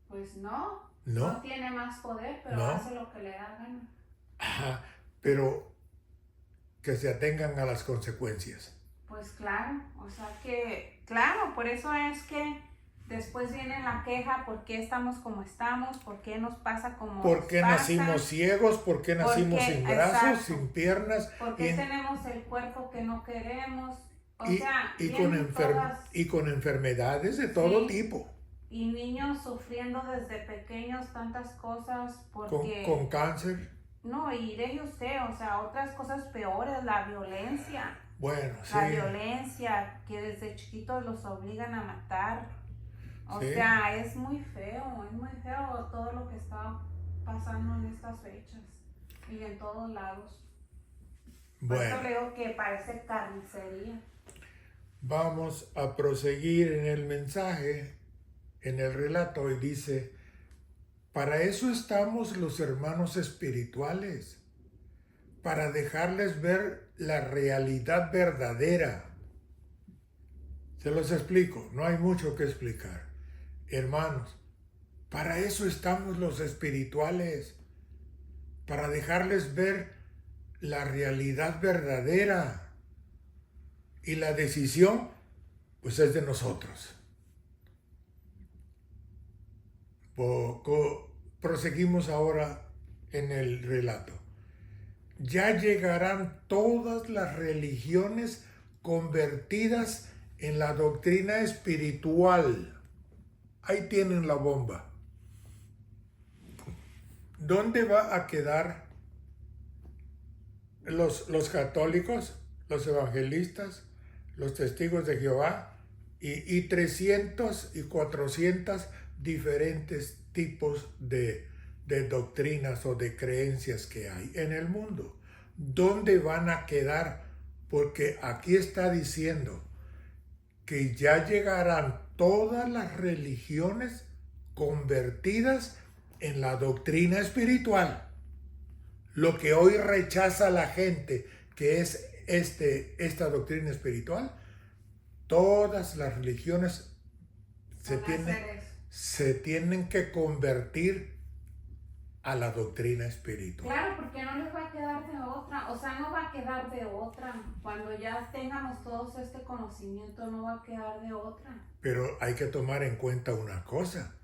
Pues no. No. No tiene más poder, pero No. hace lo que le da gana. Ajá, pero que se atengan a las consecuencias. Pues claro, o sea que, claro, por eso es que después viene la queja, ¿por qué estamos como estamos? ¿Por qué nos pasa como ¿Por qué nos pasa? nacimos ciegos? ¿Por qué nacimos sin brazos, exacto, sin piernas? ¿por qué tenemos el cuerpo que no queremos? O y, sea, y, vienen todas, y con enfermedades de todo sí, tipo. Y niños sufriendo desde pequeños tantas cosas porque... Con cáncer. No, y deje usted, o sea, otras cosas peores, la violencia. Bueno, sí. La violencia, que desde chiquitos los obligan a matar. O Sí. sea, es muy feo todo lo que está pasando en estas fechas y en todos lados. Por eso le digo que parece carnicería. Vamos a proseguir en el mensaje, en el relato, y dice, para eso estamos los hermanos espirituales, para dejarles ver la realidad verdadera. Se los explico, no hay mucho que explicar. Hermanos, para eso estamos los espirituales, para dejarles ver la realidad verdadera. Y la decisión, pues es de nosotros. Proseguimos ahora en el relato. Ya llegarán todas las religiones convertidas en la doctrina espiritual. Ahí tienen la bomba. ¿Dónde va a quedar los católicos, los evangelistas, los testigos de Jehová y 300 y 400 diferentes tipos de doctrinas o de creencias que hay en el mundo. ¿Dónde van a quedar? Porque aquí está diciendo que ya llegarán todas las religiones convertidas en la doctrina espiritual. Lo que hoy rechaza la gente, que es esta doctrina espiritual, todas las religiones se tienen que convertir a la doctrina espiritual. Claro, porque no les va a quedar de otra, o sea, no va a quedar de otra. Cuando ya tengamos todos este conocimiento, no va a quedar de otra. Pero hay que tomar en cuenta una cosa,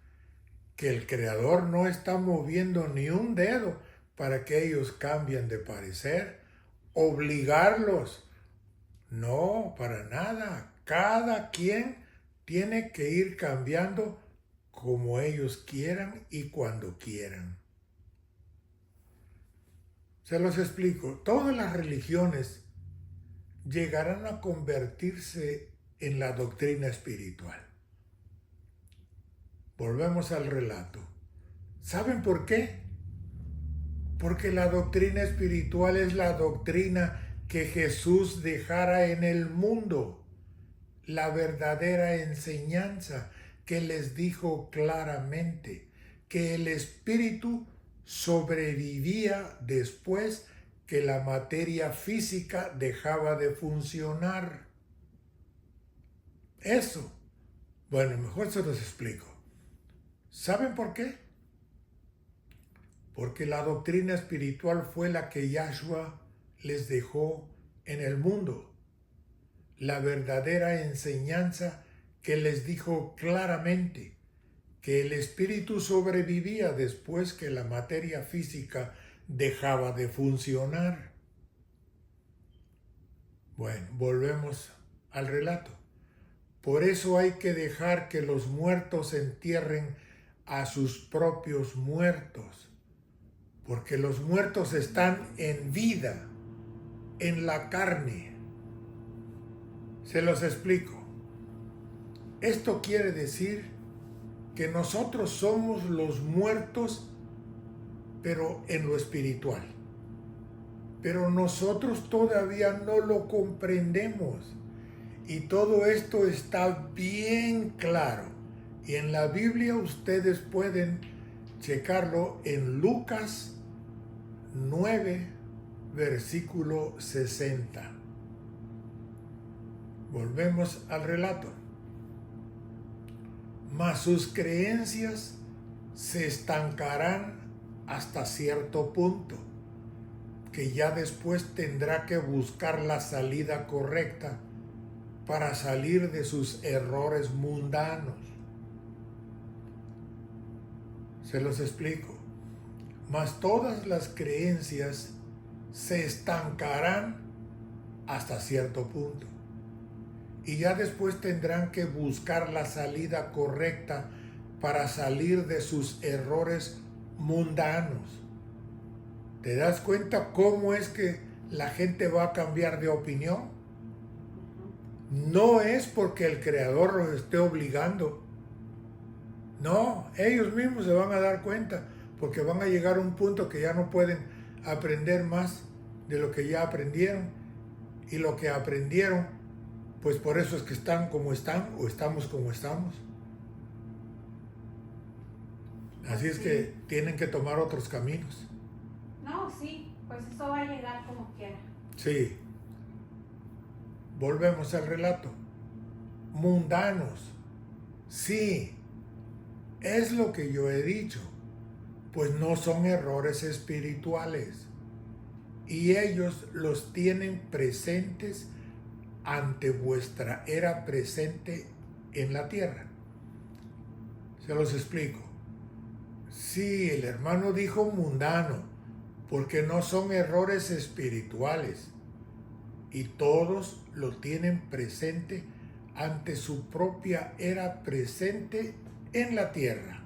que el Creador no está moviendo ni un dedo para que ellos cambien de parecer, obligarlos. No, para nada. Cada quien tiene que ir cambiando como ellos quieran y cuando quieran. Se los explico. Todas las religiones llegarán a convertirse en la doctrina espiritual. Volvemos al relato. ¿Saben por qué? Porque la doctrina espiritual es la doctrina que Jesús dejara en el mundo. La verdadera enseñanza que les dijo claramente que el espíritu sobrevivía después que la materia física dejaba de funcionar. Eso. Bueno, mejor se los explico. ¿Saben por qué? Porque la doctrina espiritual fue la que Yahshua les dejó en el mundo. La verdadera enseñanza que les dijo claramente que el espíritu sobrevivía después que la materia física dejaba de funcionar. Bueno, volvemos al relato. Por eso hay que dejar que los muertos entierren a sus propios muertos, porque los muertos están en vida, en la carne. Se los explico. Esto quiere decir que nosotros somos los muertos, pero en lo espiritual. Pero nosotros todavía no lo comprendemos. Y todo esto está bien claro. Y en la Biblia ustedes pueden checarlo en Lucas 9, versículo 60. Volvemos al relato. Mas sus creencias se estancarán hasta cierto punto, que ya después tendrá que buscar la salida correcta para salir de sus errores mundanos. Se los explico. Mas todas las creencias se estancarán hasta cierto punto. Y ya después tendrán que buscar la salida correcta para salir de sus errores mundanos. ¿Te das cuenta cómo es que la gente va a cambiar de opinión? No es porque el Creador los esté obligando. No, ellos mismos se van a dar cuenta, porque van a llegar a un punto que ya no pueden aprender más de lo que ya aprendieron. Y lo que aprendieron, pues por eso es que están como están o estamos como estamos. Así es que tienen que tomar otros caminos. No, sí, pues eso va a llegar como quiera. Sí. Volvemos al relato. Mundanos. Sí, es lo que yo he dicho. Pues no son errores espirituales. Y ellos los tienen presentes ante vuestra era presente en la tierra. Se los explico. Sí, el hermano dijo mundano, porque no son errores espirituales. Y todos lo tienen presente ante su propia era presente en la tierra.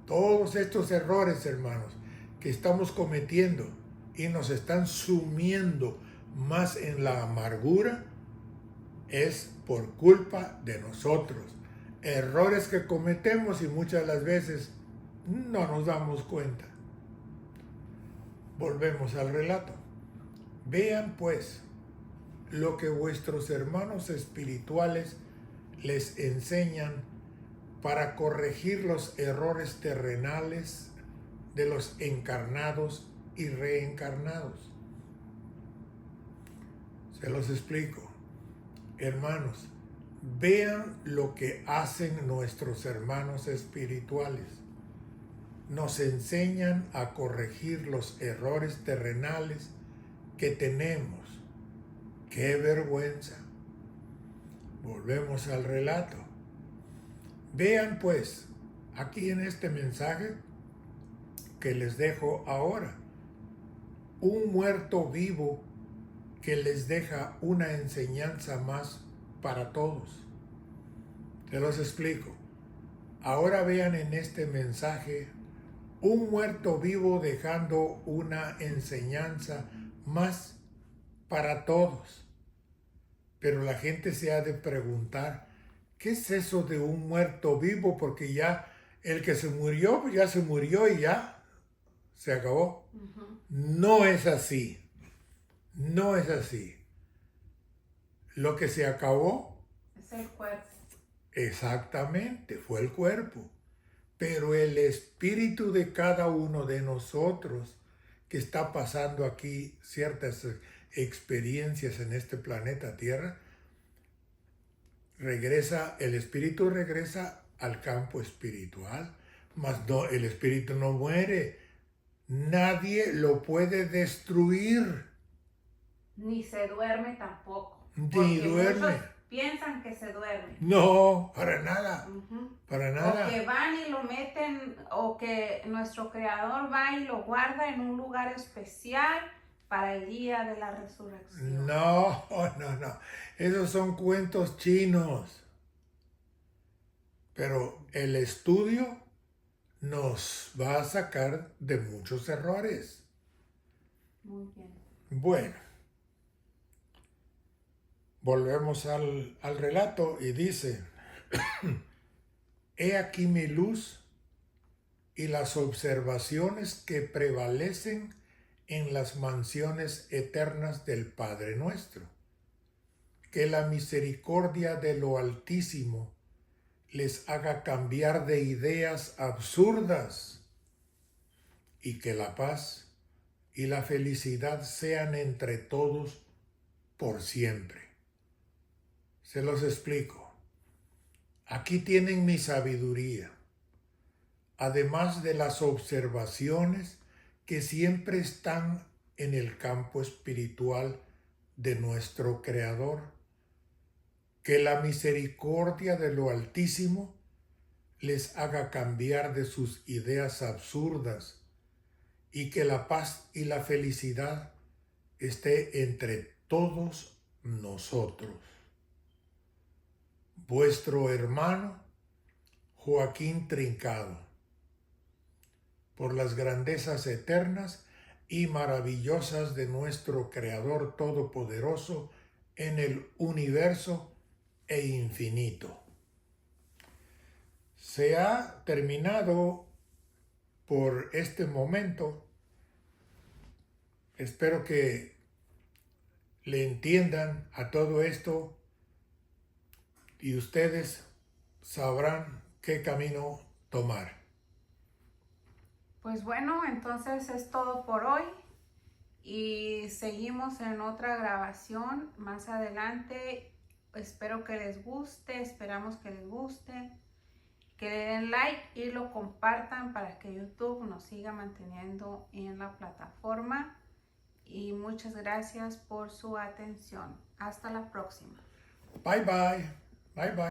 Todos estos errores, hermanos, que estamos cometiendo, y nos están sumiendo más en la amargura, es por culpa de nosotros. Errores que cometemos y muchas de las veces no nos damos cuenta. Volvemos al relato. Vean pues lo que vuestros hermanos espirituales les enseñan para corregir los errores terrenales de los encarnados y reencarnados. Se los explico. Hermanos, vean lo que hacen nuestros hermanos espirituales. Nos enseñan a corregir los errores terrenales que tenemos. ¡Qué vergüenza! Volvemos al relato. Vean pues, aquí en este mensaje que les dejo ahora, un muerto vivo que les deja una enseñanza más para todos. Se los explico. Ahora vean en este mensaje un muerto vivo dejando una enseñanza más para todos. Pero la gente se ha de preguntar, ¿qué es eso de un muerto vivo? Porque ya el que se murió, pues ya se murió y ya se acabó. No es así. No es así. Lo que se acabó es el cuerpo. Exactamente, fue el cuerpo. Pero el espíritu de cada uno de nosotros que está pasando aquí ciertas experiencias en este planeta Tierra, el espíritu regresa al campo espiritual, mas no, el espíritu no muere. Nadie lo puede destruir. Ni se duerme tampoco. Ni duerme. Muchos piensan que se duerme. No, para nada. Para nada. O que van y lo meten, o que nuestro Creador va y lo guarda en un lugar especial para el día de la resurrección. No. Esos son cuentos chinos. Pero el estudio nos va a sacar de muchos errores. Muy bien. Bueno, volvemos al relato y dice, he aquí mi luz y las observaciones que prevalecen en las mansiones eternas del Padre nuestro. Que la misericordia de lo Altísimo les haga cambiar de ideas absurdas y que la paz y la felicidad sean entre todos por siempre. Se los explico. Aquí tienen mi sabiduría, además de las observaciones que siempre están en el campo espiritual de nuestro Creador. Que la misericordia de lo Altísimo les haga cambiar de sus ideas absurdas y que la paz y la felicidad esté entre todos nosotros. Vuestro hermano Joaquín Trincado, por las grandezas eternas y maravillosas de nuestro Creador Todopoderoso en el universo e infinito. Se ha terminado por este momento. Espero que le entiendan a todo esto y ustedes sabrán qué camino tomar. Pues bueno, entonces es todo por hoy y seguimos en otra grabación más adelante. Espero que les guste, esperamos que les guste, que le den like y lo compartan para que YouTube nos siga manteniendo en la plataforma. Y muchas gracias por su atención. Hasta la próxima. Bye bye. Bye bye.